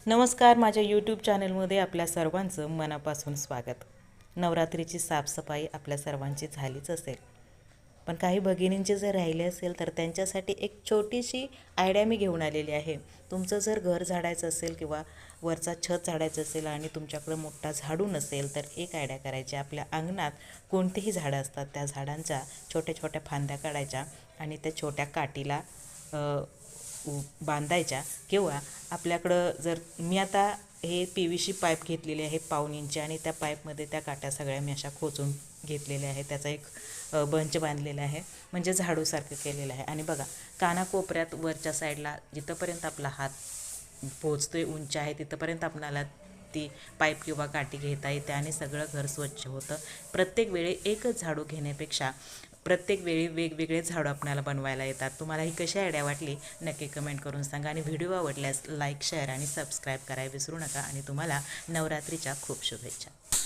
नमस्कार, माझ्या यूट्यूब चॅनलमध्ये आपल्या सर्वांचं मनापासून स्वागत. नवरात्रीची साफसफाई आपल्या सर्वांची झालीच असेल, पण काही भगिनींचे जर राहिले असेल तर त्यांच्यासाठी एक छोटीशी आयडिया मी घेऊन आलेली आहे. तुमचं जर घर झाडायचं असेल किंवा वरचा छत झाडायचं असेल आणि तुमच्याकडं मोठा झाडू नसेल तर एक आयडिया करायची. आपल्या अंगणात कोणतेही झाडं असतात त्या झाडांच्या छोट्या छोट्या फांद्या काढायच्या आणि त्या छोट्या काठीला बांधायच्या. किंवा आपल्याकडं जर मी आता हे PVC पाईप घेतलेले आहे 1.5 इंच आणि त्या पाईपमध्ये त्या काट्या सगळ्या मी अशा खोचून घेतलेल्या आहे. त्याचा एक बंच बांधलेला आहे, म्हणजे झाडूसारखं केलेलं आहे. आणि बघा, कानाकोपऱ्यात वरच्या साईडला जिथंपर्यंत आपला हात पोचतोय उंच आहे तिथंपर्यंत आपणाला ती पाईप किंवा काठी घेता येते आणि सगळं घर स्वच्छ होतं. प्रत्येक वेळी एकच झाडू घेण्यापेक्षा प्रत्येक वेळी वेगवेगळे झाडू आपल्याला बनवायला येतात. तुम्हाला ही कशी आयडिया वाटली नक्की कमेंट करून सांगा आणि व्हिडिओ आवडल्यास लाईक, शेअर आणि सबस्क्राईब करायला विसरू नका. आणि तुम्हाला नवरात्रीच्या खूप शुभेच्छा.